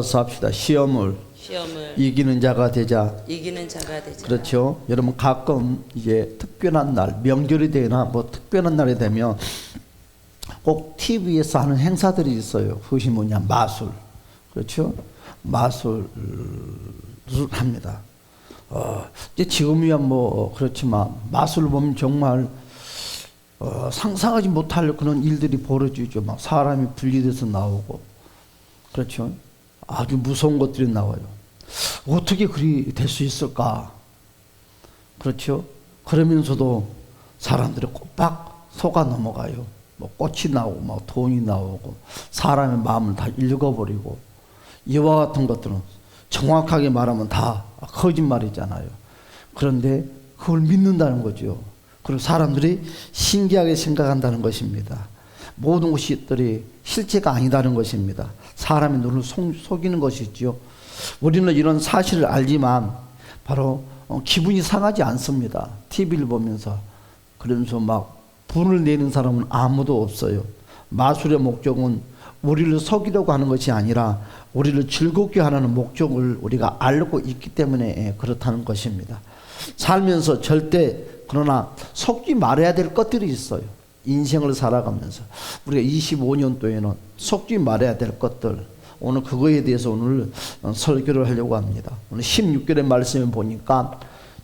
합시다. 시험을 이기는 자가 되자. 그렇죠. 여러분 가끔 이제 특별한 날, 명절이 되나 뭐 특별한 날이 되면 꼭 TV에서 하는 행사들이 있어요. 그것이 뭐냐, 마술. 그렇죠. 마술을 합니다. 이제 지금이야 뭐 그렇지만 마술을 보면 정말 상상하지 못할 그런 일들이 벌어지죠. 막 사람이 분리돼서 나오고, 그렇죠. 아주 무서운 것들이 나와요. 어떻게 그리 될 수 있을까? 그렇죠. 그러면서도 사람들이 꼬박 속아 넘어가요. 뭐 꽃이 나오고 뭐 돈이 나오고 사람의 마음을 다 읽어버리고, 이와 같은 것들은 정확하게 말하면 다 거짓말이잖아요. 그런데 그걸 믿는다는 거죠. 그리고 사람들이 신기하게 생각한다는 것입니다. 모든 것들이 실제가 아니다는 것입니다. 사람의 눈을 속이는 것이지요. 우리는 이런 사실을 알지만 바로 기분이 상하지 않습니다. TV를 보면서. 그러면서 막 분을 내는 사람은 아무도 없어요. 마술의 목적은 우리를 속이려고 하는 것이 아니라 우리를 즐겁게 하는 목적을 우리가 알고 있기 때문에 그렇다는 것입니다. 살면서 절대 그러나 속지 말아야 될 것들이 있어요. 인생을 살아가면서 우리가 25년도에는 속지 말아야 될 것들, 오늘 그거에 대해서 오늘 설교를 하려고 합니다. 오늘 16절의 말씀을 보니까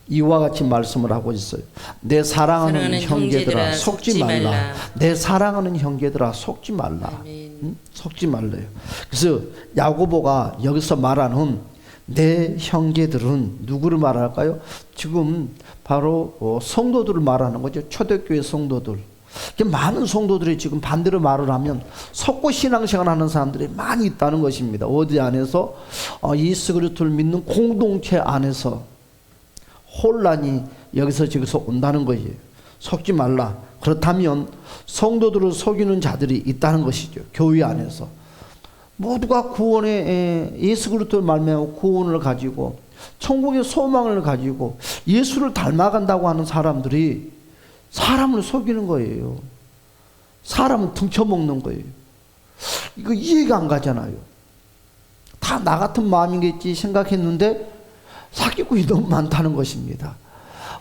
이와 같이 말씀을 하고 있어요. 내 사랑하는 형제들아 속지 말라. 내 사랑하는 형제들아 속지 말라. 응? 속지 말래요. 그래서 야고보가 여기서 말하는 내 형제들은 누구를 말할까요? 지금 바로 성도들을 말하는 거죠. 초대교회 성도들. 많은 성도들이 지금 반대로 말을 하면 속고 신앙생활 하는 사람들이 많이 있다는 것입니다. 어디 안에서 예수 그리스도를 믿는 공동체 안에서 혼란이 여기서 저기서 온다는 거예요. 속지 말라. 그렇다면 성도들을 속이는 자들이 있다는 것이죠. 교회 안에서 모두가 구원의 예수 그리스도를 말미암아 구원을 가지고 천국의 소망을 가지고 예수를 닮아간다고 하는 사람들이 사람을 속이는 거예요. 사람은 등쳐먹는 거예요. 이거 이해가 안 가잖아요. 다 나 같은 마음이겠지 생각했는데 사기꾼이 너무 많다는 것입니다.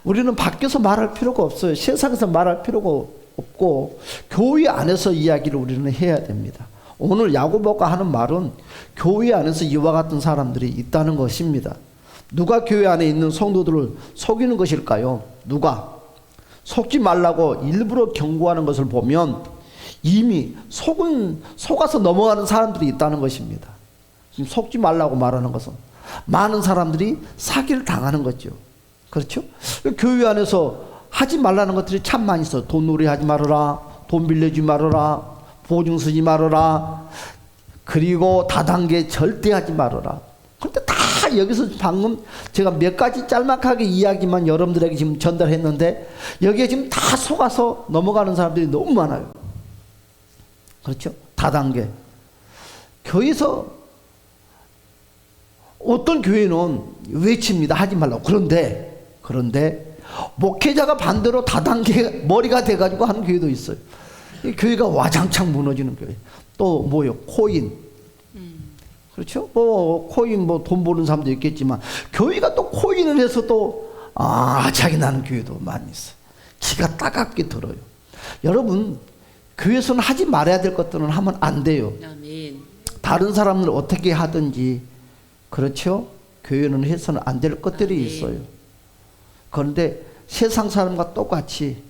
우리는 밖에서 말할 필요가 없어요. 세상에서 말할 필요가 없고 교회 안에서 이야기를 우리는 해야 됩니다. 오늘 야고보가 하는 말은 교회 안에서 이와 같은 사람들이 있다는 것입니다. 누가 교회 안에 있는 성도들을 속이는 것일까요? 누가? 속지 말라고 일부러 경고하는 것을 보면 이미 속아서 넘어가는 사람들이 있다는 것입니다. 지금 속지 말라고 말하는 것은 많은 사람들이 사기를 당하는 거죠. 그렇죠? 교회 안에서 하지 말라는 것들이 참 많이 있어요. 돈놀이 하지 말아라, 돈 빌려주지 말아라, 보증 쓰지 말아라, 그리고 다단계 절대 하지 말아라. 그런데 다 여기서 방금 제가 몇 가지 짤막하게 이야기만 여러분들에게 지금 전달했는데 여기에 지금 다 속아서 넘어가는 사람들이 너무 많아요. 그렇죠? 다단계. 교회에서 어떤 교회는 외칩니다. 하지 말라고. 그런데 목회자가 반대로 다단계 머리가 돼가지고 하는 교회도 있어요. 이 교회가 와장창 무너지는 교회. 또 뭐요? 코인. 그렇죠? 뭐 코인 뭐 돈 버는 사람도 있겠지만 교회가 또 코인을 해서 또 자기 나는 교회도 많이 있어요. 기가 따갑게 들어요. 여러분 교회에서는 하지 말아야 될 것들은 하면 안 돼요. 아멘. 다른 사람들 어떻게 하든지, 그렇죠? 교회는 해서는 안 될 것들이 아멘. 있어요. 그런데 세상 사람과 똑같이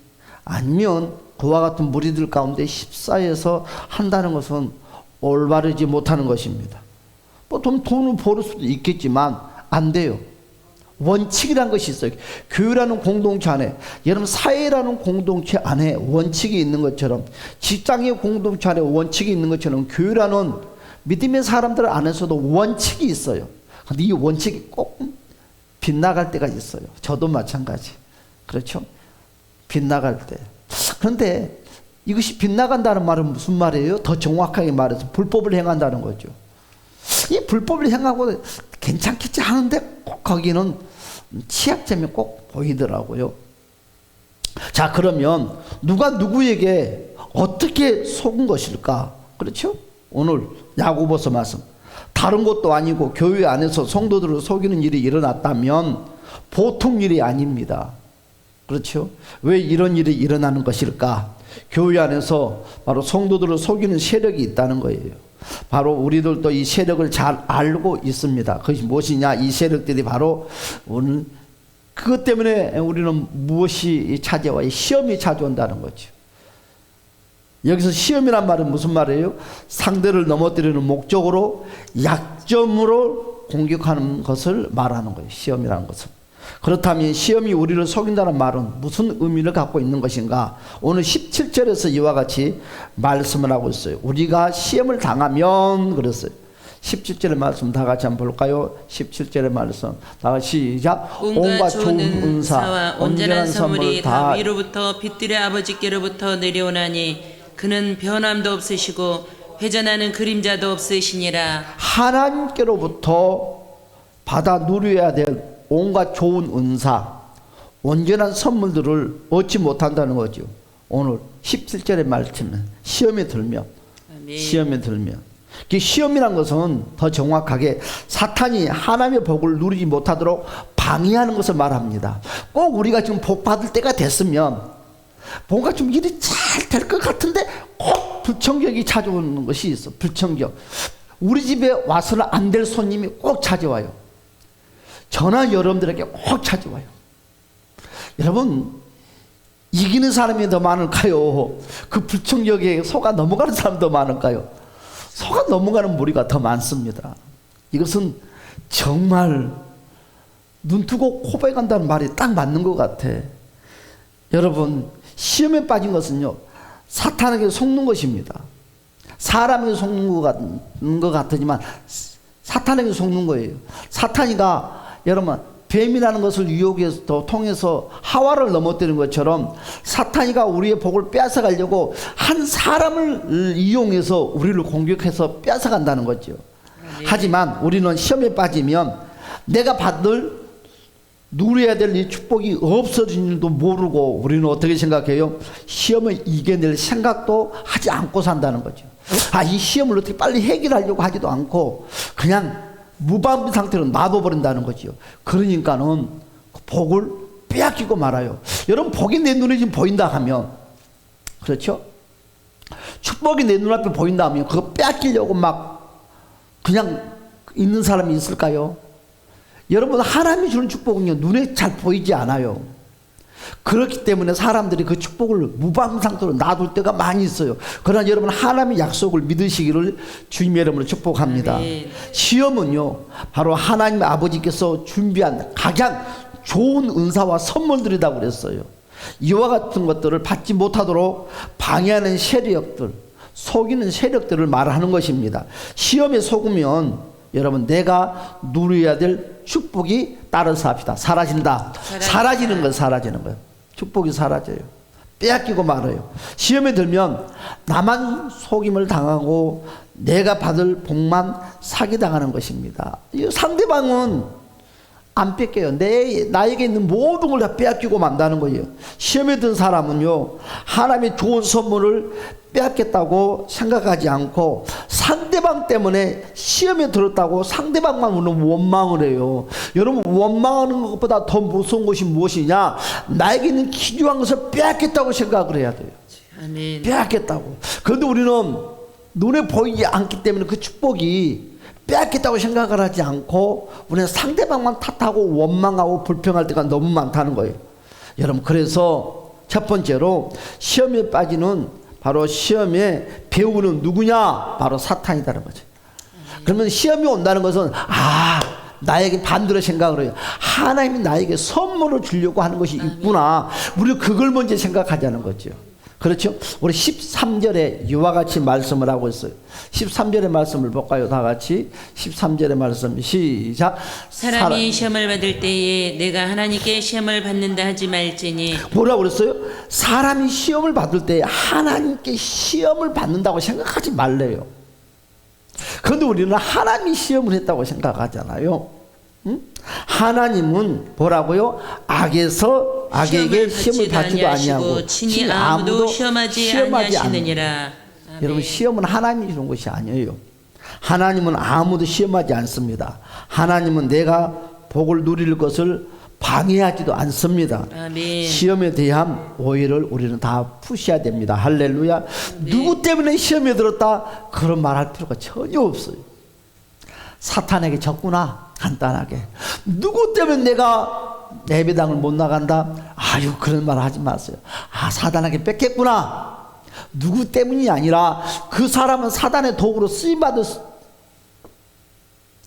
아니면 그와 같은 무리들 가운데 십사에서 한다는 것은 올바르지 못하는 것입니다. 보통 돈을 벌을 수도 있겠지만 안 돼요. 원칙이라는 것이 있어요. 교회라는 공동체 안에, 여러분 사회라는 공동체 안에 원칙이 있는 것처럼, 직장의 공동체 안에 원칙이 있는 것처럼 교회라는 믿음의 사람들 안에서도 원칙이 있어요. 근데 이 원칙이 꼭 빗나갈 때가 있어요. 저도 마찬가지. 그렇죠? 빗나갈 때. 그런데 이것이 빗나간다는 말은 무슨 말이에요? 더 정확하게 말해서 불법을 행한다는 거죠. 이 불법을 행하고 괜찮겠지 하는데 꼭 거기는 취약점이 꼭 보이더라고요. 자, 그러면 누가 누구에게 어떻게 속은 것일까? 그렇죠? 오늘 야고보서 말씀. 다른 것도 아니고 교회 안에서 성도들을 속이는 일이 일어났다면 보통 일이 아닙니다. 그렇죠? 왜 이런 일이 일어나는 것일까? 교회 안에서 바로 성도들을 속이는 세력이 있다는 거예요. 바로 우리들도 이 세력을 잘 알고 있습니다. 그것이 무엇이냐? 이 세력들이 바로 오늘 그것 때문에 우리는 무엇이 찾아와요? 시험이 찾아온다는 거죠. 여기서 시험이란 말은 무슨 말이에요? 상대를 넘어뜨리는 목적으로 약점으로 공격하는 것을 말하는 거예요. 시험이라는 것은. 그렇다면 시험이 우리를 속인다는 말은 무슨 의미를 갖고 있는 것인가? 오늘 17절에서 이와 같이 말씀을 하고 있어요. 우리가 시험을 당하면 그랬어요. 17절의 말씀 다 같이 한번 볼까요? 17절의 말씀 다 같이 시작. 온갖 좋은 은사와 온전한 선물이 다 위로부터 빛들의 아버지께로부터 내려오나니 그는 변함도 없으시고 회전하는 그림자도 없으시니라. 하나님께로부터 받아 누려야 될 온갖 좋은 은사, 온전한 선물들을 얻지 못한다는 거죠. 오늘 17절의 말씀은 시험에 들면, 아멘. 시험에 들면, 그 시험이란 것은 더 정확하게 사탄이 하나님의 복을 누리지 못하도록 방해하는 것을 말합니다. 꼭 우리가 지금 복 받을 때가 됐으면 뭔가 좀 일이 잘 될 것 같은데 꼭 불청객이 찾아오는 것이 있어. 불청객. 우리 집에 와서는 안 될 손님이 꼭 찾아와요. 저나 여러분들에게 꼭 찾아와요. 여러분, 이기는 사람이 더 많을까요? 그 불청객에 속아 넘어가는 사람이 더 많을까요? 속아 넘어가는 무리가 더 많습니다. 이것은 정말 눈 뜨고 코 베간다는 말이 딱 맞는 것 같아. 여러분, 시험에 빠진 것은요, 사탄에게 속는 것입니다. 사람에게 속는 것 같지만 사탄에게 속는 거예요. 사탄이가 여러분 뱀이라는 것을 유혹해서 통해서 하와를 넘어뜨리는 것처럼 사탄이가 우리의 복을 빼앗아가려고 한 사람을 이용해서 우리를 공격해서 빼앗아간다는 거죠. 네. 하지만 우리는 시험에 빠지면 내가 받을 누려야 될 이 축복이 없어진 줄도 모르고 우리는 어떻게 생각해요? 시험을 이겨낼 생각도 하지 않고 산다는 거죠. 이 시험을 어떻게 빨리 해결하려고 하지도 않고 그냥 무방비 상태로 놔둬버린다는 거죠. 그러니까는 복을 빼앗기고 말아요. 여러분, 복이 내 눈에 지금 보인다 하면, 그렇죠? 축복이 내 눈앞에 보인다 하면 그거 빼앗기려고 막 그냥 있는 사람이 있을까요? 여러분, 하나님이 주는 축복은요, 눈에 잘 보이지 않아요. 그렇기 때문에 사람들이 그 축복을 무방 상태로 놔둘 때가 많이 있어요. 그러나 여러분, 하나님의 약속을 믿으시기를 주님의 이름으로 축복합니다. 아멘. 시험은요, 바로 하나님의 아버지께서 준비한 가장 좋은 은사와 선물들이라고 그랬어요. 이와 같은 것들을 받지 못하도록 방해하는 세력들, 속이는 세력들을 말하는 것입니다. 시험에 속으면 여러분, 내가 누려야 될 축복이 따라서 합시다. 사라진다. 사라지는 거예요. 사라지는 거예요. 축복이 사라져요. 빼앗기고 말아요. 시험에 들면 나만 속임을 당하고 내가 받을 복만 사기당하는 것입니다. 상대방은 안 뺏겨요. 나에게 있는 모든 걸 다 빼앗기고 만다는 거예요. 시험에 든 사람은요, 하나님의 좋은 선물을 빼앗겠다고 생각하지 않고 상대방 때문에 시험에 들었다고 상대방만 원망을 해요. 여러분, 원망하는 것보다 더 무서운 것이 무엇이냐? 나에게 있는 귀중한 것을 빼앗겠다고 생각을 해야 돼요. 아멘. 빼앗겠다고. 그런데 우리는 눈에 보이지 않기 때문에 그 축복이 빼앗겠다고 생각을 하지 않고 우리는 상대방만 탓하고 원망하고 불평할 때가 너무 많다는 거예요. 여러분, 그래서 첫 번째로 시험에 빠지는 바로 시험에 배우는 누구냐? 바로 사탄이다는 거죠. 그러면 시험이 온다는 것은 나에게 반대로 생각을 해요. 하나님이 나에게 선물을 주려고 하는 것이 있구나. 우리는 그걸 먼저 생각하자는 거죠. 그렇죠? 우리 13절에 이와 같이 말씀을 하고 있어요. 13절의 말씀을 볼까요? 다 같이 13절의 말씀 시작. 사람이 시험을 받을 때에 내가 하나님께 시험을 받는다 하지 말지니. 뭐라고 그랬어요? 사람이 시험을 받을 때 하나님께 시험을 받는다고 생각하지 말래요. 그런데 우리는 하나님이 시험을 했다고 생각하잖아요. 응? 하나님은 뭐라고요? 악에게 시험을 받지도 아니하고 친히 아무도 시험하지 아니하시느니라. 여러분, 시험은 하나님이 주는 것이 아니에요. 하나님은 아무도 시험하지 않습니다. 하나님은 내가 복을 누릴 것을 방해하지도 않습니다. 아멘. 시험에 대한 오해를 우리는 다 푸셔야 됩니다. 할렐루야. 누구 때문에 시험에 들었다 그런 말할 필요가 전혀 없어요. 사탄에게 졌구나, 간단하게. 누구 때문에 내가 예배당을 못 나간다, 아유 그런 말 하지 마세요. 아, 사단에게 뺏겼구나. 누구 때문이 아니라 그 사람은 사단의 도구로 쓰임받았어.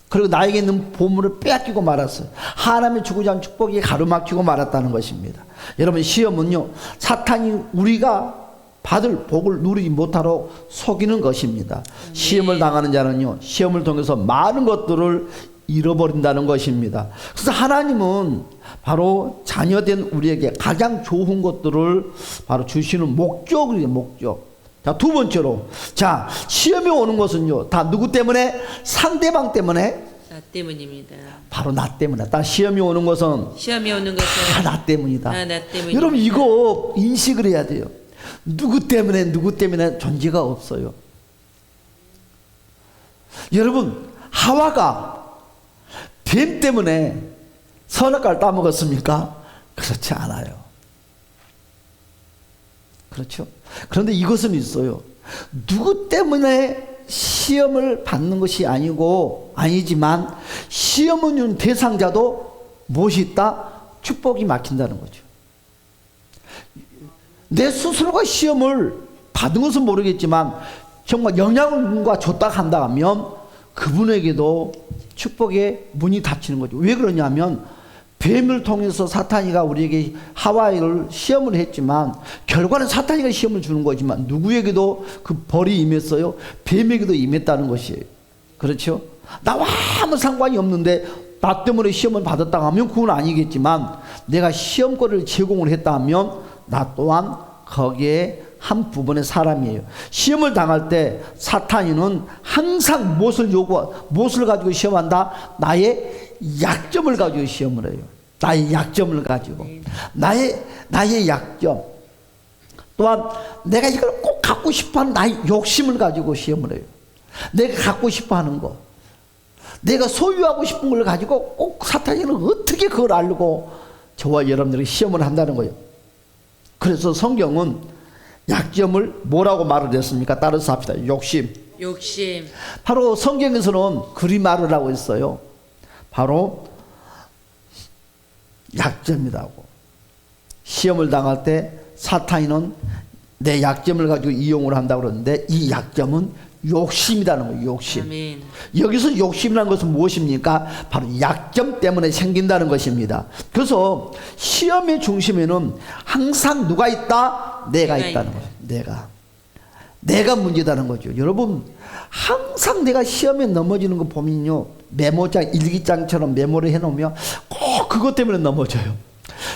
그리고 나에게 있는 보물을 빼앗기고 말았어요. 하나님의 주고자 하는 축복이 가로막히고 말았다는 것입니다. 여러분, 시험은요, 사탄이 우리가 받을 복을 누리지 못하도록 속이는 것입니다. 시험을 당하는 자는요, 시험을 통해서 많은 것들을 잃어버린다는 것입니다. 그래서 하나님은 바로 자녀된 우리에게 가장 좋은 것들을 바로 주시는 목적이에요. 목적. 자, 두 번째로, 자, 시험이 오는 것은요, 다 누구 때문에? 상대방 때문에. 나 때문입니다. 바로 나 때문에. 다 시험이 오는 것은 시험이 오는 다 것은 나 때문이다. 다 나 때문입니다. 여러분, 이거 인식을 해야 돼요. 누구 때문에 존재가 없어요. 여러분, 하와가 뱀 때문에 선악과를 따먹었습니까? 그렇지 않아요. 그렇죠? 그런데 이것은 있어요. 누구 때문에 시험을 받는 것이 아니지만 시험을 주는 대상자도 무엇이 있다? 축복이 막힌다는 거죠. 내 스스로가 시험을 받은 것은 모르겠지만 정말 영향을 누군가 줬다 한다 하면 그분에게도 축복의 문이 닫히는 거죠. 왜 그러냐면 뱀을 통해서 사탄이가 우리에게 하와이를 시험을 했지만 결과는 사탄이가 시험을 주는 거지만 누구에게도 그 벌이 임했어요? 뱀에게도 임했다는 것이에요. 그렇죠? 나와 아무 상관이 없는데 나 때문에 시험을 받았다 하면 그건 아니겠지만 내가 시험거리를 제공을 했다 하면 나 또한 거기에 한 부분의 사람이에요. 시험을 당할 때 사탄이는 항상 무엇을 가지고 시험한다? 나의 약점을 가지고 시험을 해요. 나의 약점을 가지고. 나의 약점. 또한 내가 이걸 꼭 갖고 싶어 하는 나의 욕심을 가지고 시험을 해요. 내가 갖고 싶어 하는 거. 내가 소유하고 싶은 걸 가지고 꼭 사탄이는 어떻게 그걸 알고 저와 여러분들이 시험을 한다는 거예요. 그래서 성경은 약점을 뭐라고 말을 했습니까? 따라서 합시다. 욕심. 바로 성경에서는 그리 말을 하고 있어요. 바로 약점이라고. 시험을 당할 때 사탄이는 내 약점을 가지고 이용을 한다고 그러는데 이 약점은 욕심이라는 거예요. 욕심. 아멘. 여기서 욕심이라는 것은 무엇입니까? 바로 약점 때문에 생긴다는 것입니다. 그래서 시험의 중심에는 항상 누가 있다? 내가 있다는 거예요. 내가 문제다는 거죠. 여러분, 항상 내가 시험에 넘어지는 거 보면요, 메모장, 일기장처럼 메모를 해놓으면 꼭 그것 때문에 넘어져요.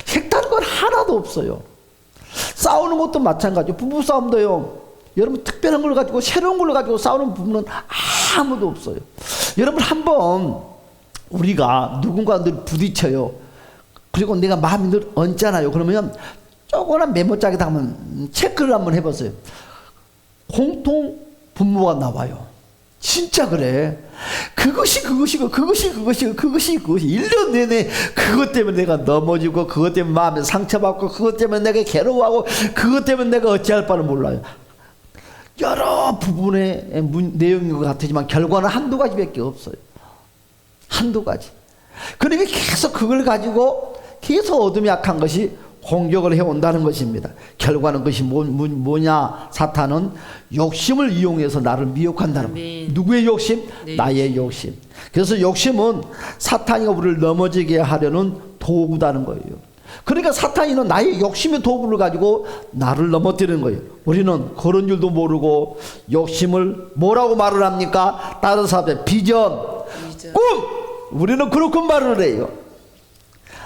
색다른 건 하나도 없어요. 싸우는 것도 마찬가지예요. 부부싸움도요, 여러분 특별한 걸 가지고 새로운 걸 가지고 싸우는 부분은 아무도 없어요. 여러분, 한번 우리가 누군가 늘 부딪혀요. 그리고 내가 마음이 늘 얹잖아요. 그러면 조그만 메모장에다 한번 체크를 한번 해보세요. 공통 분모가 나와요. 진짜 그래. 그것이 1년 내내 그것 때문에 내가 넘어지고 그것 때문에 마음에 상처받고 그것 때문에 내가 괴로워하고 그것 때문에 내가 어찌할 바를 몰라요. 여러 부분의 내용인 것 같지만 결과는 한두 가지밖에 없어요. 한두 가지. 그러니까 계속 그걸 가지고 계속 어둠이 약한 것이 공격을 해온다는 것입니다. 결과는 그것이 뭐냐? 사탄은 욕심을 이용해서 나를 미혹한다는 거예요. 누구의 욕심? 나의 욕심. 그래서 욕심은 사탄이가 우리를 넘어지게 하려는 도구다는 거예요. 그러니까 사탄이는 나의 욕심의 도구를 가지고 나를 넘어뜨리는 거예요. 우리는 그런 줄도 모르고 욕심을 뭐라고 말을 합니까? 다른 사람의 비전, 꿈! 우리는 그렇게 말을 해요.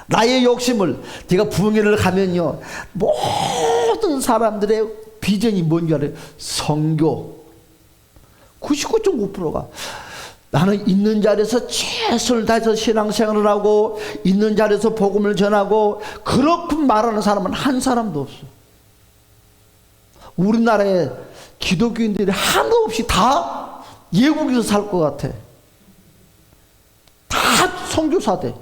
나의 욕심을, 제가 부흥회를 가면요, 모든 사람들의 비전이 뭔지 알아요? 선교. 99.9%가 나는 있는 자리에서 최선을 다해서 신앙생활을 하고 있는 자리에서 복음을 전하고 그렇게 말하는 사람은 한 사람도 없어. 우리나라의 기독교인들이 하나도 없이 다 예국에서 살 것 같아. 다 선교사 돼.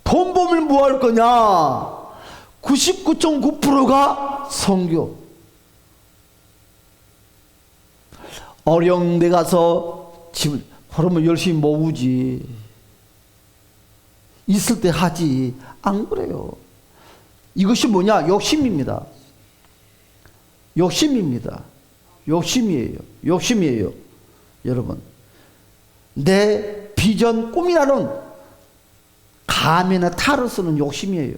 돈 벌면 뭐 할 거냐? 99.9%가 선교. 어려운 데 가서 집 그러면 열심히 모으지. 있을 때 하지. 안 그래요. 이것이 뭐냐? 욕심입니다. 욕심입니다. 욕심이에요. 욕심이에요. 여러분, 내 비전 꿈이라는 가면에 탈을 쓰는 욕심이에요.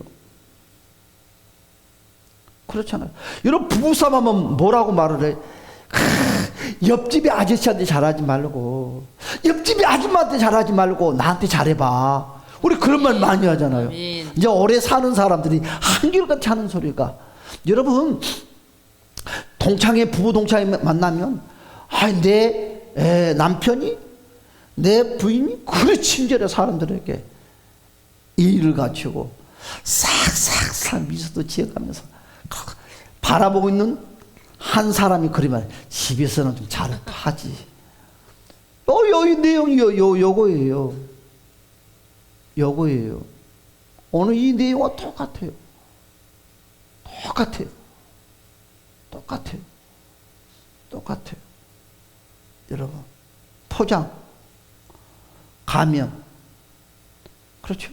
그렇잖아요. 여러분, 부부싸움하면 뭐라고 말을 해? 옆집의 아저씨한테 잘하지 말고, 옆집의 아줌마한테 잘하지 말고 나한테 잘해봐. 우리 그런 말 많이 하잖아요. 이제 오래 사는 사람들이 한결같이 하는 소리가, 여러분, 동창회, 부부 동창회 만나면 내 남편이, 내 부인이 그래 친절해. 사람들에게 예의를 갖추고 싹싹싹 미소도 지어가면서 바라보고 있는 한 사람이 그러면 집에서는 좀 잘하지. 이 내용이 요거예요. 요거예요. 오늘 이 내용과 똑같아요. 똑같아요. 똑같아요. 똑같아요. 여러분, 포장, 가면, 그렇죠?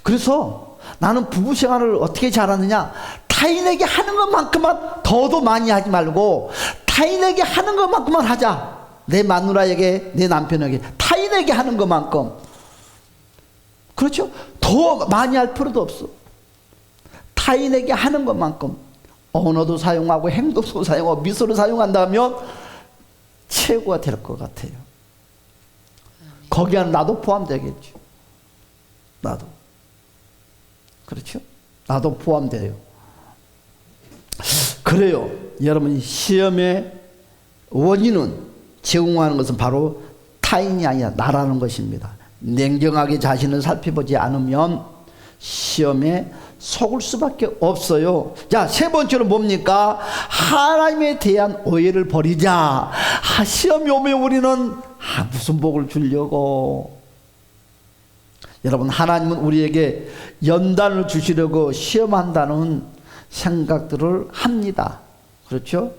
그래서 나는 부부 생활을 어떻게 잘하느냐? 타인에게 하는 것만큼만 더도 많이 하지 말고 타인에게 하는 것만큼만 하자. 내 마누라에게, 내 남편에게 타인에게 하는 것만큼. 그렇죠? 더 많이 할 필요도 없어. 타인에게 하는 것만큼 언어도 사용하고 행동도 사용하고 미소를 사용한다면 최고가 될 것 같아요. 거기 안에 나도 포함되겠죠. 나도. 그렇죠? 나도 포함돼요. 그래요. 여러분, 시험의 원인은 제공하는 것은 바로 타인이 아니라 나라는 것입니다. 냉정하게 자신을 살펴보지 않으면 시험에 속을 수밖에 없어요. 자, 세 번째로 뭡니까? 하나님에 대한 오해를 버리자. 시험이 오면 우리는 무슨 복을 주려고. 여러분, 하나님은 우리에게 연단을 주시려고 시험한다는 생각들을 합니다. 그렇죠?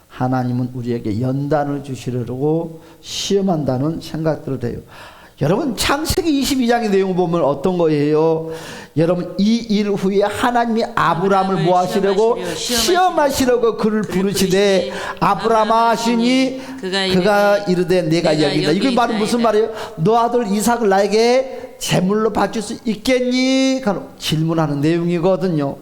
하나님은 우리에게 연단을 주시려고 시험한다는 생각들을 해요. 여러분, 창세기 22장의 내용을 보면 어떤 거예요? 여러분, 이 일 후에 하나님이 아브라함을 뭐 하시려고? 시험하시려고 그를 부르시되 아브라함아 하시니 그가 이르되 내가 여기다. 이걸 말은 무슨 말이에요? 너 아들 이삭을 나에게 제물로 바칠 수 있겠니? 질문하는 내용이거든요.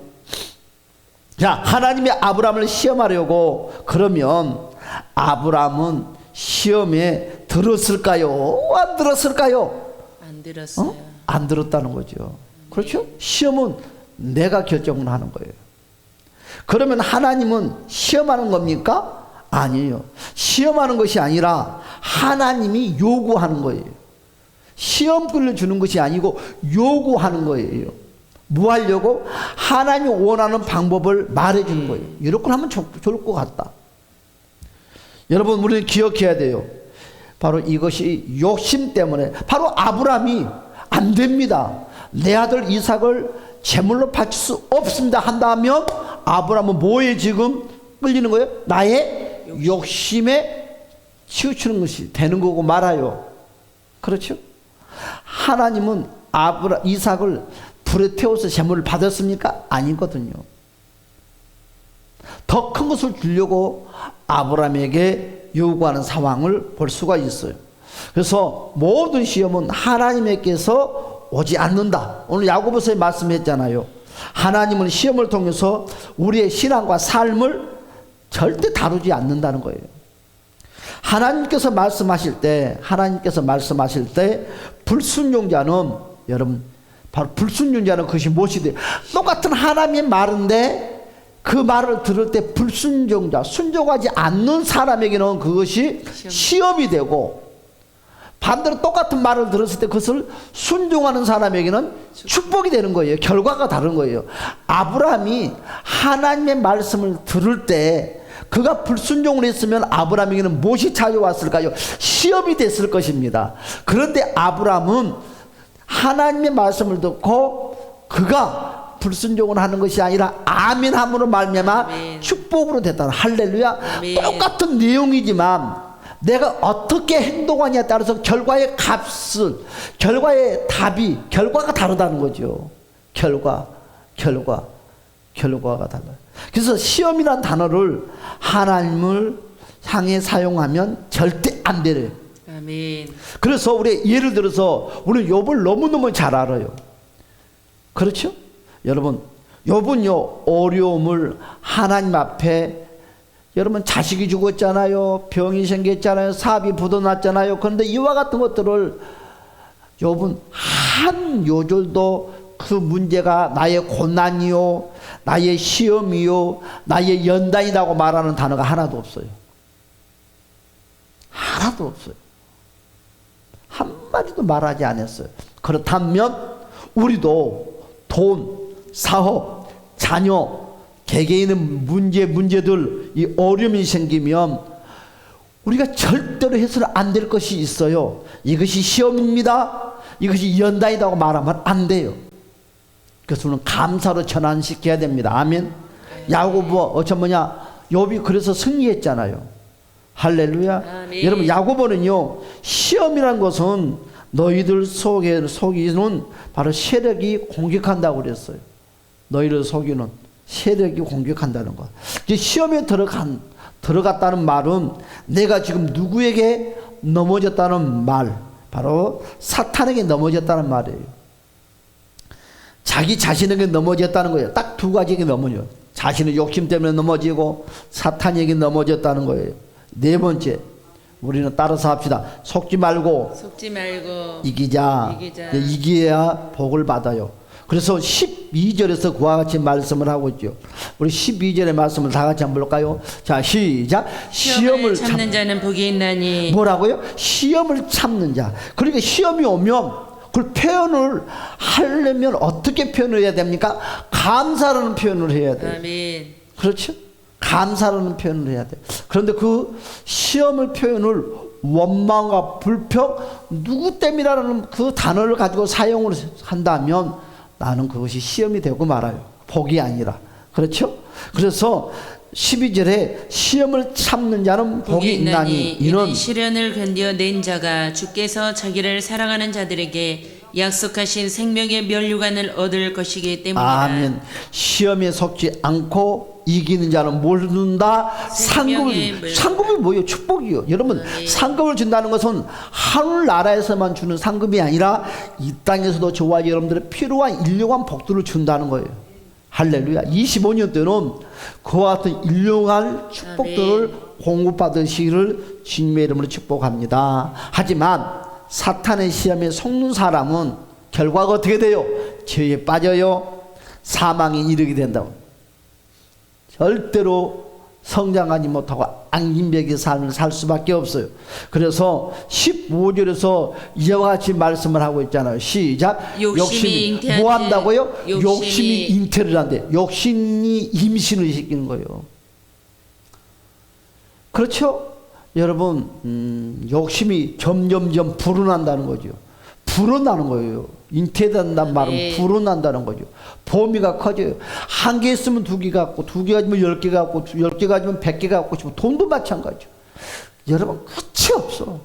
자, 하나님이 아브라함을 시험하려고 그러면 아브라함은 시험에 들었을까요? 안 들었을까요? 안 들었어요. 안 들었다는 거죠. 그렇죠? 시험은 내가 결정을 하는 거예요. 그러면 하나님은 시험하는 겁니까? 아니에요. 시험하는 것이 아니라 하나님이 요구하는 거예요. 시험을 주는 것이 아니고 요구하는 거예요. 뭐 하려고? 하나님이 원하는 방법을 말해주는 거예요. 이렇게 하면 좋을 것 같다. 여러분, 우리는 기억해야 돼요. 바로 이것이 욕심 때문에. 바로 아브라함이 안 됩니다, 내 아들 이삭을 제물로 바칠 수 없습니다 한다면 아브라함은 뭐에 지금 끌리는 거예요? 나의 욕심에 치우치는 것이 되는 거고 말아요. 그렇죠? 하나님은 이삭을 불에 태워서 제물을 받았습니까? 아니거든요. 더 큰 것을 주려고 아브라함에게 요구하는 상황을 볼 수가 있어요. 그래서 모든 시험은 하나님께서 오지 않는다. 오늘 야고보서에 말씀했잖아요. 하나님은 시험을 통해서 우리의 신앙과 삶을 절대 다루지 않는다는 거예요. 하나님께서 말씀하실 때 불순종자는, 여러분, 바로 불순종자는 그것이 무엇이 돼요? 똑같은 하나님의 말인데 그 말을 들을 때 불순종자, 순종하지 않는 사람에게는 그것이 시험이 되고, 반대로 똑같은 말을 들었을 때 그것을 순종하는 사람에게는 축복이 되는 거예요. 결과가 다른 거예요. 아브라함이 하나님의 말씀을 들을 때 그가 불순종을 했으면 아브라함에게는 무엇이 찾아왔을까요? 시험이 됐을 것입니다. 그런데 아브라함은 하나님의 말씀을 듣고 그가 불순종을 하는 것이 아니라 아멘함으로 말미암아 축복으로 됐다. 할렐루야. 똑같은 내용이지만 내가 어떻게 행동하냐에 따라서 결과의 값을, 결과의 답이, 결과가 다르다는 거죠. 결과가 달라요. 그래서 시험이라는 단어를 하나님을 향해 사용하면 절대 안 되래요. 아멘. 그래서 우리 예를 들어서 우리 욥을 너무너무 잘 알아요. 그렇죠? 여러분, 욥은요 어려움을 하나님 앞에, 여러분 자식이 죽었잖아요, 병이 생겼잖아요, 사업이 부도났잖아요. 그런데 이와 같은 것들을 욥은 한 요절도 그 문제가 나의 고난이요, 나의 시험이요, 나의 연단이라고 말하는 단어가 하나도 없어요. 하나도 없어요. 한마디도 말하지 않았어요. 그렇다면 우리도 돈, 사업, 자녀, 개개인의 문제들, 이 어려움이 생기면 우리가 절대로 해서는 안 될 것이 있어요. 이것이 시험입니다, 이것이 연단이라고 말하면 안 돼요. 그래서 우리는 감사로 전환시켜야 됩니다. 아멘. 야고보 욥이 그래서 승리했잖아요. 할렐루야. 아멘. 여러분, 야고보는요 시험이란 것은 너희들 속이는 바로 세력이 공격한다고 그랬어요. 너희를 속이는 세력이 공격한다는 것. 시험에 들어갔다는 말은 내가 지금 누구에게 넘어졌다는 말, 바로 사탄에게 넘어졌다는 말이에요. 자기 자신에게 넘어졌다는 거예요. 딱 두 가지에게 넘어져요. 자신의 욕심 때문에 넘어지고 사탄에게 넘어졌다는 거예요. 네 번째, 우리는 따라서 합시다. 속지 말고 이기자. 이겨야 복을 받아요. 그래서 12절에서 그와 같이 말씀을 하고 있죠. 우리 12절의 말씀을 다 같이 한번 볼까요? 자, 시작. 시험을 참는 자는 복이 있나니. 뭐라고요? 시험을 참는 자. 그러니까 시험이 오면 그걸 표현을 하려면 어떻게 표현을 해야 됩니까? 감사라는 표현을 해야 돼요. 아멘. 그렇죠? 감사라는 표현을 해야 돼요. 그런데 그 시험을 표현을 원망과 불평, 누구 때문이라는 그 단어를 가지고 사용을 한다면 나는 그것이 시험이 되고 말아요. 복이 아니라. 그렇죠? 그래서 12절에 시험을 참는 자는 복이 있나니, 이는 시련을 견뎌낸 자가 주께서 자기를 사랑하는 자들에게 약속하신 생명의 면류관을 얻을 것이기 때문이다. 아멘. 시험에 속지 않고 이기는 자는 뭘 준다? 상급을. 상급이 뭐예요? 축복이요. 여러분, 상급을 준다는 것은 하늘나라에서만 주는 상급이 아니라 이 땅에서도 저와 여러분들의 필요한 일용한 복들을 준다는 거예요. 할렐루야. 25년 때는 그와 같은 일용할 축복들을 공급받으시기를 주님의 이름으로 축복합니다. 하지만 사탄의 시험에 속는 사람은 결과가 어떻게 돼요? 죄에 빠져요. 사망에 이르게 된다고. 절대로 성장하지 못하고 안긴백의 삶을 살 수밖에 없어요. 그래서 15절에서 이와 같이 말씀을 하고 있잖아요. 시작. 욕심이 뭐 한다고요? 욕심이 잉태를 한대. 욕심이 임신을 시키는 거예요. 그렇죠? 여러분, 욕심이 점점점 불어난다는 거죠. 불어나는 거예요. 잉태된다는 말은 불어난다는 거죠. 범위가 커져요. 한 개 있으면 두 개 갖고, 두 개 가지면 10개 갖고, 10개 가지면 100개 갖고 싶고, 돈도 마찬가지죠. 여러분, 끝이 없어.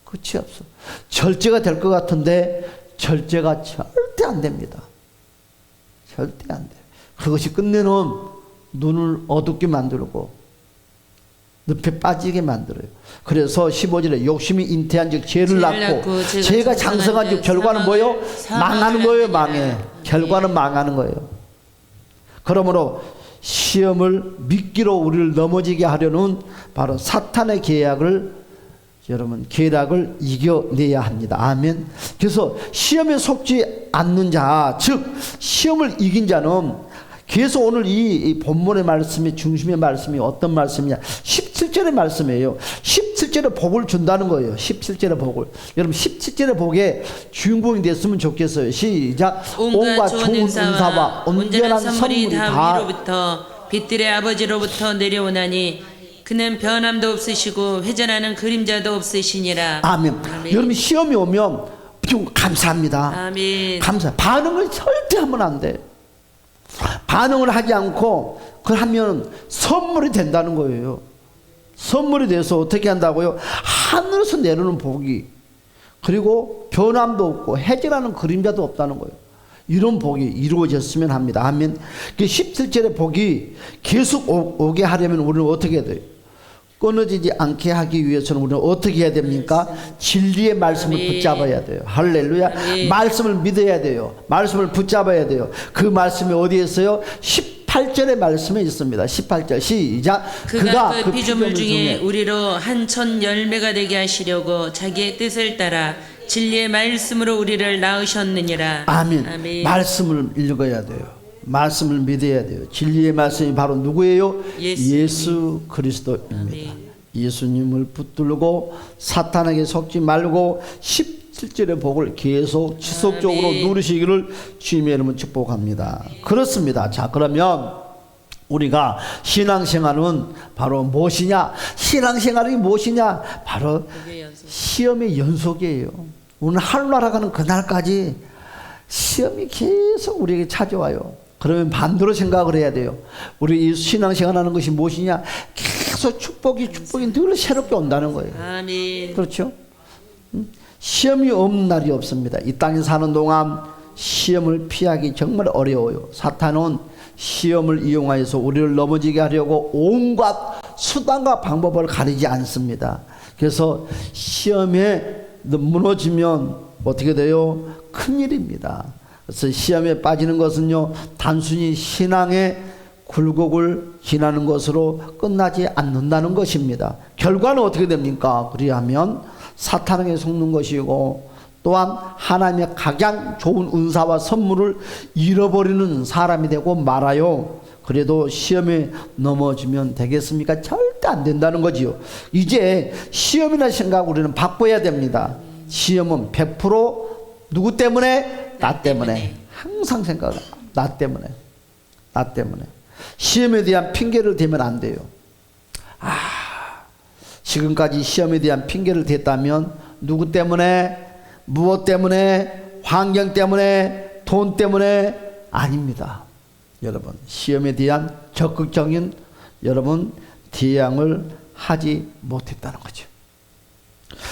끝이 없어. 절제가 될 것 같은데 절제가 절대 안 됩니다. 절대 안 돼요. 그것이 끝내는 눈을 어둡게 만들고 늪에 빠지게 만들어요. 그래서 15절에 욕심이 잉태한 즉 죄를 낳고 죄가 장성한 즉 결과는 뭐예요? 망하는 거예요. 망해. 결과는 망하는 거예요. 그러므로 시험을 미끼로 우리를 넘어지게 하려는 바로 사탄의 계략을 이겨내야 합니다. 아멘. 그래서 시험에 속지 않는 자, 즉 시험을 이긴 자는, 그래서 오늘 이 본문의 말씀이, 중심의 말씀이 어떤 말씀이냐, 17절의 말씀이에요. 17절에 복을 준다는 거예요. 17절의 복을. 여러분 17절의 복에 주인공이 됐으면 좋겠어요. 시작. 온갖 좋은 은사와 온전한 선물이 다 위로부터 빛들의 아버지로부터 내려오나니 그는 변함도 없으시고 회전하는 그림자도 없으시니라. 아멘. 여러분 시험이 오면 좀 감사합니다. 아멘. 감사. 반응을 절대 하면 안 돼. 반응을 하지 않고 그걸 하면 선물이 된다는 거예요. 선물이 돼서 어떻게 한다고요? 하늘에서 내려오는 복이, 그리고 변함도 없고 해결하는 그림자도 없다는 거예요. 이런 복이 이루어졌으면 합니다. 아멘. 그 17절의 복이 계속 오게 하려면 우리는 어떻게 해야 돼요? 끊어지지 않게 하기 위해서는 우리는 어떻게 해야 됩니까? 진리의 말씀을 아멘. 붙잡아야 돼요. 할렐루야. 아멘. 말씀을 믿어야 돼요. 말씀을 붙잡아야 돼요. 그 말씀이 어디에 있어요? 18절의 말씀에 있습니다. 18절 시작. 그가 그 피조물 중에 우리로 한 천 열매가 되게 하시려고 자기의 뜻을 따라 진리의 말씀으로 우리를 낳으셨느니라. 아멘. 아멘. 말씀을 읽어야 돼요. 말씀을 믿어야 돼요. 진리의 말씀이 바로 누구예요? 예수 그리스도입니다. 아멘. 예수님을 붙들고 사탄에게 속지 말고 17절의 복을 계속 지속적으로 아멘. 누리시기를 주님의 이름으로 축복합니다. 그렇습니다. 자, 그러면 우리가 신앙생활은 바로 무엇이냐? 신앙생활이 무엇이냐? 바로 시험의 연속이에요. 오늘 하늘나라 가는 그날까지 시험이 계속 우리에게 찾아와요. 그러면 반대로 생각을 해야 돼요. 우리 이 신앙생활하는 것이 무엇이냐? 계속 축복이 늘 새롭게 온다는 거예요. 아멘. 그렇죠? 시험이 없는 날이 없습니다. 이 땅에 사는 동안 시험을 피하기 정말 어려워요. 사탄은 시험을 이용하여서 우리를 넘어지게 하려고 온갖 수단과 방법을 가리지 않습니다. 그래서 시험에 무너지면 어떻게 돼요? 큰일입니다. 그래서 시험에 빠지는 것은요, 단순히 신앙의 굴곡을 지나는 것으로 끝나지 않는다는 것입니다. 결과는 어떻게 됩니까? 그리하면 사탄에게 속는 것이고, 또한 하나님의 가장 좋은 은사와 선물을 잃어버리는 사람이 되고 말아요. 그래도 시험에 넘어지면 되겠습니까? 절대 안 된다는 거지요. 이제 시험이나 생각 우리는 바꿔야 됩니다. 시험은 100% 누구 때문에? 나 때문에. 항상 생각을 나 때문에. 나 때문에. 시험에 대한 핑계를 대면 안 돼요. 지금까지 시험에 대한 핑계를 댔다면 누구 때문에? 무엇 때문에? 환경 때문에? 돈 때문에? 아닙니다. 여러분, 시험에 대한 적극적인 여러분 대응을 하지 못했다는 거죠.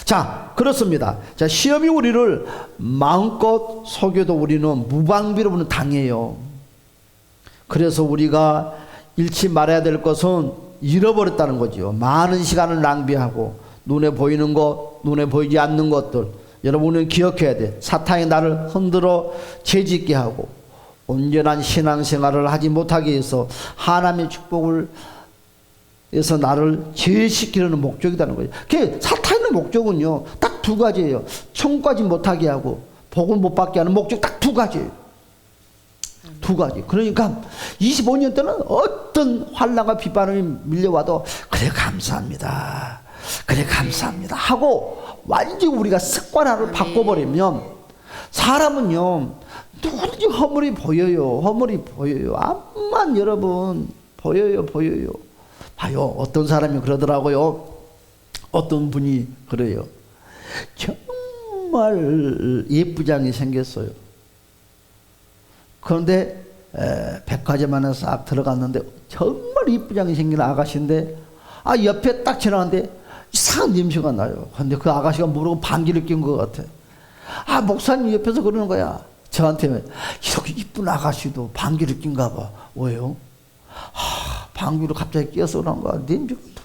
자, 그렇습니다. 자, 시험이 우리를 마음껏 속여도 우리는 무방비로 우리는 당해요. 그래서 우리가 잃지 말아야 될 것은 잃어버렸다는 거죠. 많은 시간을 낭비하고 눈에 보이는 것, 눈에 보이지 않는 것들, 여러분은 기억해야 돼. 사탄이 나를 흔들어 죄짓게 하고 온전한 신앙생활을 하지 못하게 해서 하나님의 축복을 해서 나를 제외시키려는 목적이라는 거예요. 그 사탄의 목적은요, 딱 두 가지예요. 천국까지 못하게 하고 복을 못 받게 하는 목적 딱 두 가지예요. 두 가지. 그러니까 25년 때는 어떤 환난과 비판이 밀려와도 그래 감사합니다. 그래 감사합니다 하고 완전히 우리가 습관화를 바꿔버리면 사람은요, 누구든지 허물이 보여요. 허물이 보여요. 암만 여러분 보여요. 봐요. 어떤 사람이 그러더라고요. 어떤 분이 그래요. 정말 예쁘장이 생겼어요. 그런데 백화점안에 싹 들어갔는데 정말 예쁘장이 생긴 아가씨인데 옆에 딱 지나가는데 이상한 냄새가 나요. 근데 그 아가씨가 모르고 방귀를 낀 것 같아. 목사님 옆에서 그러는 거야. 저한테 이렇게 이쁜 아가씨도 방귀를 낀가 봐. 왜요? 방귀를 갑자기 껴서 그런 거야. 냄새가 톡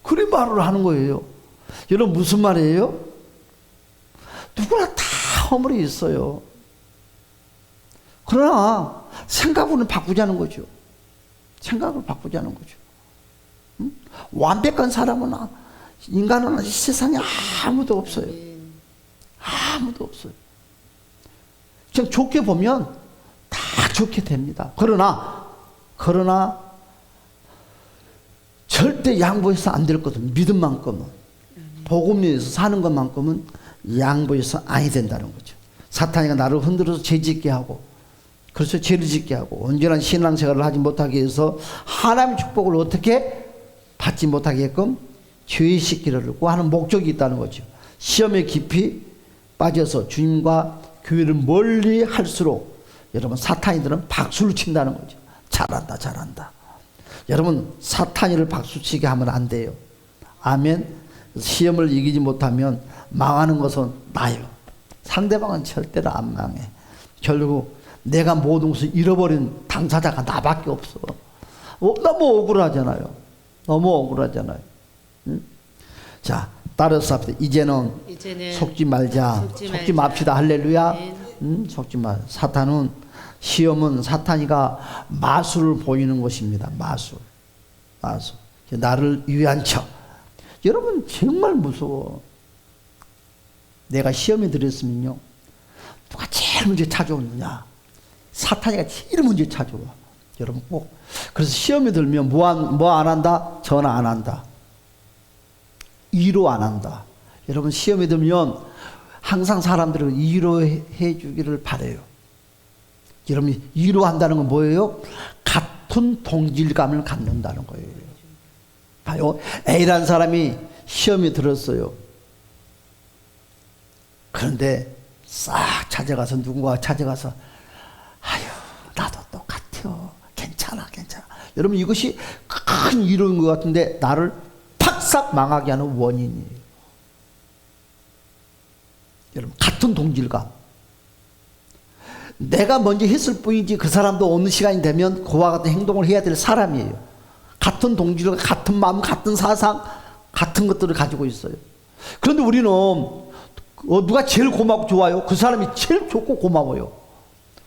그런 말을 하는 거예요. 여러분 무슨 말이에요? 누구나 다 허물이 있어요. 그러나 생각을 바꾸자는 거죠. 생각을 바꾸자는 거죠. 완벽한 사람은 인간은 이 세상에 아무도 없어요. 아무도 없어요. 그냥 좋게 보면 다 좋게 됩니다. 그러나 절대 양보해서 안 될 것은 믿음만큼은, 복음에서 사는 것만큼은 양보해서 아니 된다는 거죠. 사탄이가 나를 흔들어서 죄짓게 하고 그래서 죄를 짓게 하고 온전한 신앙생활을 하지 못하게 해서 하나님의 축복을 어떻게 받지 못하게끔 죄의식 기르고 하는 목적이 있다는 거죠. 시험에 깊이 빠져서 주님과 교회를 멀리 할수록 여러분 사탄이들은 박수를 친다는 거죠. 잘한다 잘한다. 여러분 사탄이를 박수치게 하면 안 돼요. 아멘. 시험을 이기지 못하면 망하는 것은 나요. 상대방은 절대로 안 망해. 결국 내가 모든 것을 잃어버린 당사자가 나밖에 없어. 너무 억울하잖아요. 너무 억울하잖아요. 응? 자, 따라서 합시다. 이제는 속지 말자. 속지 맙시다. 할렐루야. 속지 마. 시험은 사탄이가 마술을 보이는 것입니다. 마술. 나를 위한 척. 여러분 정말 무서워. 내가 시험에 들었으면요, 누가 제일 먼저 찾아오느냐? 사탄이가 제일 먼저 찾아와. 여러분 꼭. 그래서 시험에 들면 뭐 안 한다? 전화 안 한다. 위로 안 한다. 여러분 시험에 들면 항상 사람들은 위로해 주기를 바라요. 여러분 위로한다는 건 뭐예요? 같은 동질감을 갖는다는 거예요. 봐요. A라는 사람이 시험에 들었어요. 그런데 싹 찾아가서 누군가 찾아가서 아유 나도 똑같아요. 괜찮아. 여러분 이것이 큰 위로인 것 같은데 나를 팍싹 망하게 하는 원인이에요. 여러분 같은 동질감. 내가 먼저 했을 뿐이지 그 사람도 어느 시간이 되면 그와 같은 행동을 해야 될 사람이에요. 같은 동질감, 같은 마음, 같은 사상, 같은 것들을 가지고 있어요. 그런데 우리는 누가 제일 고맙고 좋아요? 그 사람이 제일 좋고 고마워요.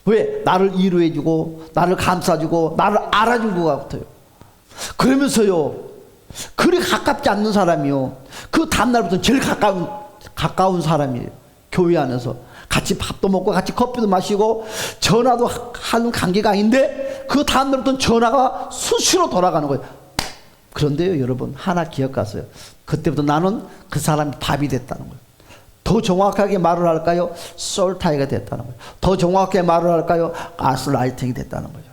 왜? 나를 위로해주고 나를 감싸주고 나를 알아준 것 같아요. 그러면서요 그리 가깝지 않는 사람이요 그 다음날부터 제일 가까운 사람이에요. 교회 안에서 같이 밥도 먹고 같이 커피도 마시고 전화도 하는 관계가 아닌데 그 다음날부터는 전화가 수시로 돌아가는 거예요. 그런데요 여러분 하나 기억하세요. 그때부터 나는 그 사람이 밥이 됐다는 거예요. 더 정확하게 말을 할까요? 솔타이가 됐다는 거예요. 더 정확하게 말을 할까요? 가스라이팅이 됐다는 거죠.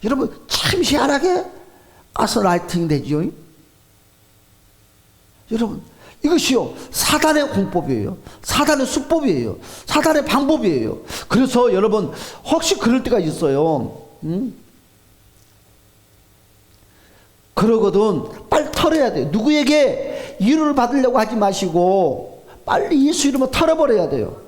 여러분 참 희한하게 가스라이팅이 되죠. 여러분 이것이요 사단의 공법이에요. 사단의 수법이에요. 사단의 방법이에요. 그래서 여러분 혹시 그럴 때가 있어요. 그러거든 빨리 털어야 돼요. 누구에게 위로를 받으려고 하지 마시고 빨리 예수 이름으로 털어버려야 돼요.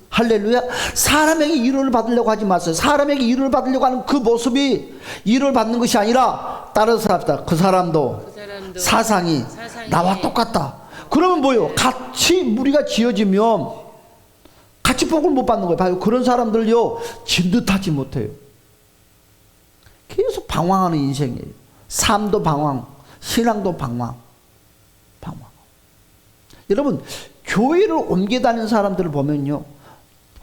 할렐루야. 사람에게 위로를 받으려고 하지 마세요. 사람에게 위로를 받으려고 하는 그 모습이 위로를 받는 것이 아니라 따라서 합시다. 그 사람도 사상이 나와 똑같다. 그러면 뭐예요? 같이 무리가 지어지면 같이 복을 못 받는 거예요. 봐요. 그런 사람들요 진듯하지 못해요. 계속 방황하는 인생이에요. 삶도 방황, 신앙도 방황. 여러분 교회를 옮겨 다니는 사람들을 보면요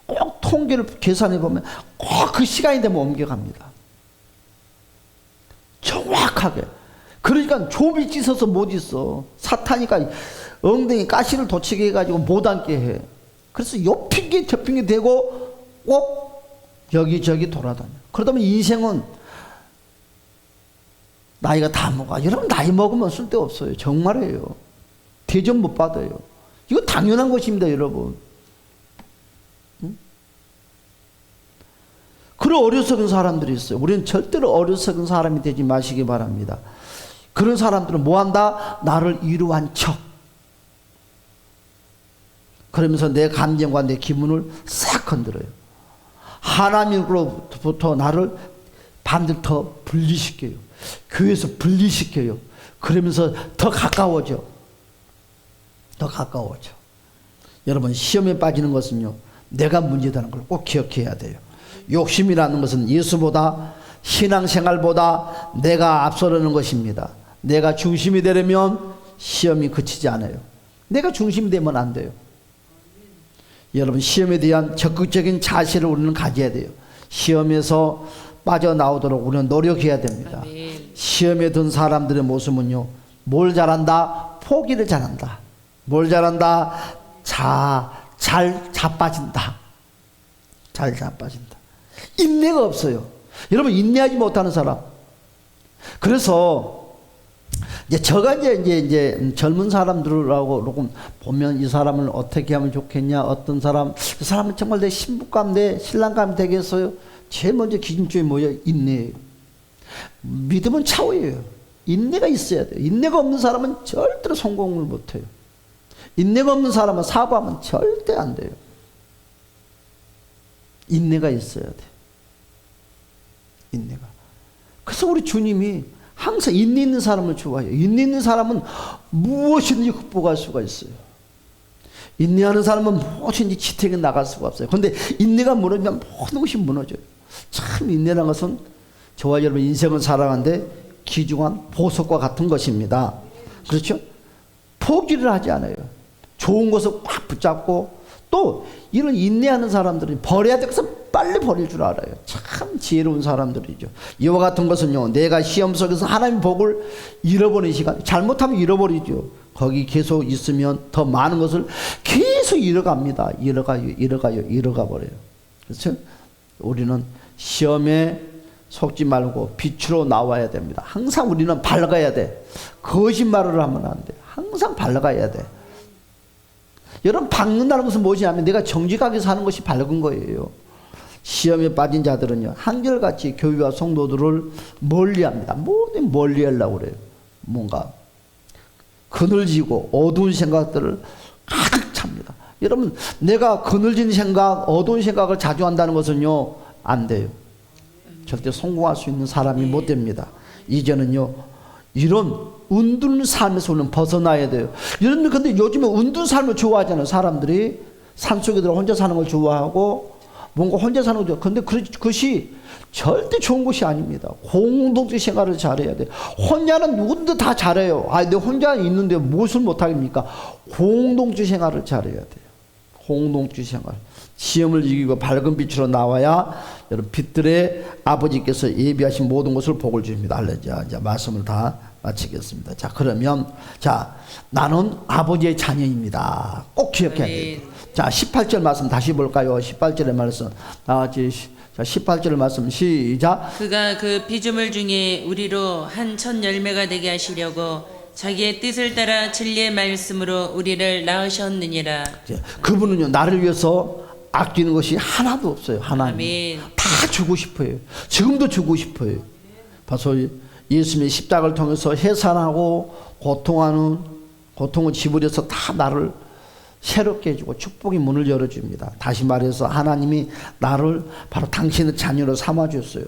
꼭 통계를 계산해 보면 꼭 그 시간이 되면 옮겨갑니다. 정확하게. 그러니까 좁이 찢어서 못 있어. 사탄이가 엉덩이 가시를 돋치게 해가지고 못 앉게 해. 그래서 요 핑계 저 핑계 대고 꼭 여기저기 돌아다녀. 그러다 보면 인생은 나이가 다 먹어. 여러분 나이 먹으면 쓸데없어요. 정말이에요. 대접 못 받아요. 이거 당연한 것입니다, 여러분. 그런 어리석은 사람들이 있어요. 우리는 절대로 어리석은 사람이 되지 마시기 바랍니다. 그런 사람들은 뭐한다? 나를 위로한 척. 그러면서 내 감정과 내 기분을 싹 건드려요. 하나님으로부터 나를 반드시 더 분리시켜요. 교회에서 분리시켜요. 그러면서 더 가까워져. 여러분 시험에 빠지는 것은요 내가 문제다는 걸 꼭 기억해야 돼요. 욕심이라는 것은 예수보다 신앙생활보다 내가 앞서려는 것입니다. 내가 중심이 되려면 시험이 그치지 않아요. 내가 중심이 되면 안 돼요. 여러분 시험에 대한 적극적인 자세를 우리는 가져야 돼요. 시험에서 빠져나오도록 우리는 노력해야 됩니다. 시험에 든 사람들의 모습은요 뭘 잘한다? 포기를 잘한다. 뭘 잘한다? 잘 자빠진다. 인내가 없어요. 여러분, 인내하지 못하는 사람. 그래서 이제 제가 이제 젊은 사람들하고 조금 보면 이 사람을 어떻게 하면 좋겠냐, 어떤 사람, 그 사람은 정말 내 신부감, 내 신랑감이 되겠어요. 제일 먼저 기준점이 뭐예요? 인내예요. 믿음은 차후예요. 인내가 있어야 돼요. 인내가 없는 사람은 절대로 성공을 못해요. 인내가 없는 사람은 사고하면 절대 안 돼요. 인내가 있어야 돼요. 인내가. 그래서 우리 주님이 항상 인내 있는 사람을 좋아해요. 인내 있는 사람은 무엇이든지 극복할 수가 있어요. 인내하는 사람은 무엇이든지 지탱해 나갈 수가 없어요. 그런데 인내가 무너지면 모든 것이 무너져요. 참 인내라는 것은 저와 여러분 인생을 살아가는데 귀중한 보석과 같은 것입니다. 그렇죠? 포기를 하지 않아요. 좋은 것을 꽉 붙잡고, 또 이런 인내하는 사람들은 버려야 될 것은 빨리 버릴 줄 알아요. 참 지혜로운 사람들이죠. 이와 같은 것은요, 내가 시험 속에서 하나님의 복을 잃어버리는 시간, 잘못하면 잃어버리죠. 거기 계속 있으면 더 많은 것을 계속 잃어갑니다. 잃어가 버려요. 그렇죠? 우리는 시험에 속지 말고 빛으로 나와야 됩니다. 항상 우리는 밝아야 돼. 거짓말을 하면 안 돼. 항상 밝아야 돼. 여러분, 밝는다는 것은 무엇이냐면 내가 정직하게 사는 것이 밝은 거예요. 시험에 빠진 자들은요, 한결같이 교회와 성도들을 멀리합니다. 모든 멀리하려고 그래요. 뭔가 그늘지고 어두운 생각들을 가득 찹니다. 여러분, 내가 그늘진 생각, 어두운 생각을 자주 한다는 것은요, 안 돼요. 절대 성공할 수 있는 사람이 못 됩니다. 이제는요, 이런 운둔 삶에서 우리는 벗어나야 돼요. 여러분, 근데 요즘에 운둔 삶을 좋아하잖아요. 사람들이 산속에 들어 혼자 사는 걸 좋아하고, 뭔가 혼자 사는 걸 좋아하고. 근데 그것이 절대 좋은 것이 아닙니다. 공동체 생활을 잘해야 돼요. 혼자는 누구든 다 잘해요. 내 혼자 있는데 무엇을 못하겠습니까? 공동체 생활을 잘해야 돼요. 공동체 생활. 시험을 이기고 밝은 빛으로 나와야 여러분 빛들의 아버지께서 예비하신 모든 것을 복을 주십니다. 할렐루야. 이제 말씀을 다 마치겠습니다. 자, 그러면 나는 아버지의 자녀입니다. 꼭 기억해야 돼요. 자, 18절 말씀 다시 볼까요? 18절의 말씀 다 같이. 자, 18절 말씀 시작. 그가 그 피조물 중에 우리로 한 첫 열매가 되게 하시려고 자기의 뜻을 따라 진리의 말씀으로 우리를 낳으셨느니라. 그분은요, 나를 위해서 아끼는 것이 하나도 없어요. 하나님. 아멘. 다 주고 싶어요. 지금도 주고 싶어요. 봐서 예수님의 십자가를 통해서 해산하고 고통을 지불해서 다 나를 새롭게 해주고 축복의 문을 열어줍니다. 다시 말해서 하나님이 나를 바로 당신의 자녀로 삼아줬어요.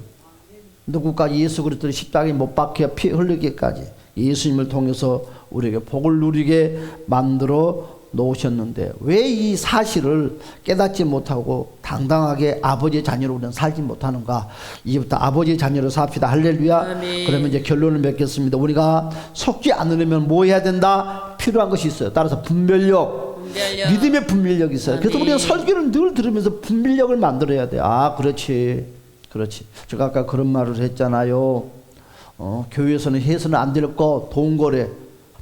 누구까지? 예수 그리스도의 십자가에 못 박혀 피 흘리기까지 예수님을 통해서 우리에게 복을 누리게 만들어 놓으셨는데, 왜 이 사실을 깨닫지 못하고 당당하게 아버지의 자녀로 우리는 살지 못하는가? 이제부터 아버지의 자녀로 삽시다. 할렐루야. 아멘. 그러면 이제 결론을 맺겠습니다. 우리가 속지 않으려면 뭐 해야 된다? 필요한 것이 있어요. 따라서 분별력. 믿음의 분별력이 있어요. 그래서 우리가 설교를 늘 들으면서 분별력을 만들어야 돼. 그렇지. 제가 아까 그런 말을 했잖아요. 교회에서는 해서는 안 될 거, 돈거래.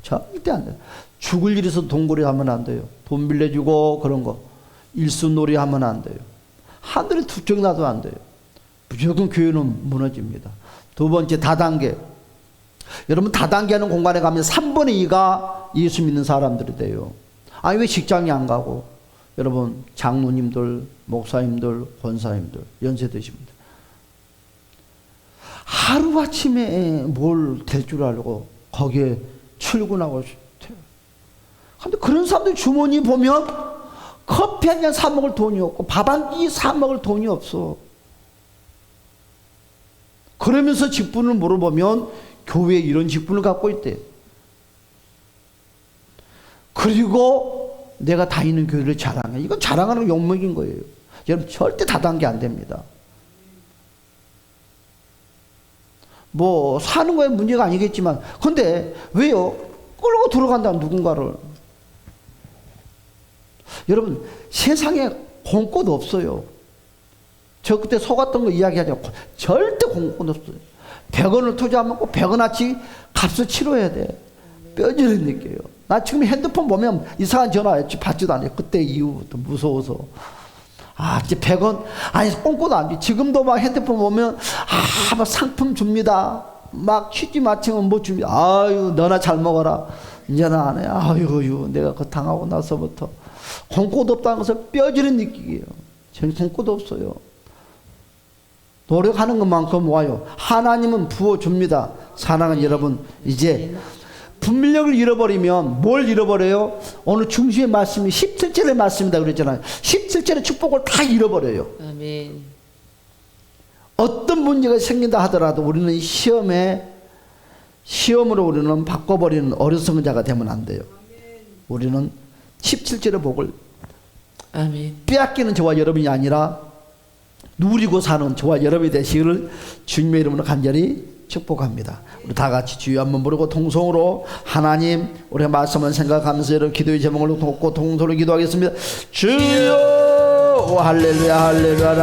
절대 안 돼. 죽을 일 있어도 돈거래 하면 안 돼요. 돈 빌려주고 그런 거. 일순놀이 하면 안 돼요. 하늘에 두쪽 나도 안 돼요. 무조건 교회는 무너집니다. 두 번째, 다단계. 여러분, 다단계 하는 공간에 가면 3분의 2가 예수 믿는 사람들이 돼요. 왜 직장에 안 가고? 여러분, 장로님들, 목사님들, 권사님들, 연세 드신 분들. 하루아침에 뭘 될 줄 알고 거기에 출근하고 돼요. 근데 그런 사람들 주머니 보면 커피 한 잔 사 먹을 돈이 없고 밥 한 끼 사 먹을 돈이 없어. 그러면서 직분을 물어보면 교회에 이런 직분을 갖고 있대. 그리고 내가 다니는 교회를 자랑해. 이건 자랑하는 욕먹인 거예요. 여러분, 절대 다단계 안 됩니다. 뭐 사는 거에 문제가 아니겠지만, 근데 왜요? 끌고 들어간다, 누군가를. 여러분, 세상에 공꽃 없어요. 저 그때 속았던 거 이야기하죠. 절대 공꽃 없어요. 100원을 투자하면 꼭 100원어치 값을 치러야 돼. 뼈저리 느껴요. 나 지금 핸드폰 보면 이상한 전화 받지도 않아요. 그때 이후부터 무서워서. 아, 이제 100원? 아니, 꼼꼼도 안 돼. 지금도 막 핸드폰 보면, 아, 막 상품 줍니다. 막 취지 마치면 뭐 줍니다. 아유, 너나 잘 먹어라. 이제는 안 해. 아유, 내가 그거 당하고 나서부터. 꼼꼼도 없다는 것을 뼈저리 느끼게요. 저는 꼼꼼도 없어요. 노력하는 것만큼 와요. 하나님은 부어줍니다. 사랑하는 여러분, 이제 분별력을 잃어버리면 뭘 잃어버려요? 오늘 중심의 말씀이 17절의 말씀이다 그랬잖아요. 17절의 축복을 다 잃어버려요. 아멘. 어떤 문제가 생긴다 하더라도 우리는 시험으로 우리는 바꿔버리는 어리석은 자가 되면 안 돼요. 우리는 17절의 복을 아멘. 빼앗기는 저와 여러분이 아니라 누리고 사는 저와 여러분이 되시기를 주님의 이름으로 간절히 축복합니다. 우리 다 같이 주여 한번 부르고 통성으로 하나님 우리가 말씀을 생각하면서 여러분 기도의 제목을 돕고 통성으로 기도하겠습니다. 주여 할렐루야 할렐루야.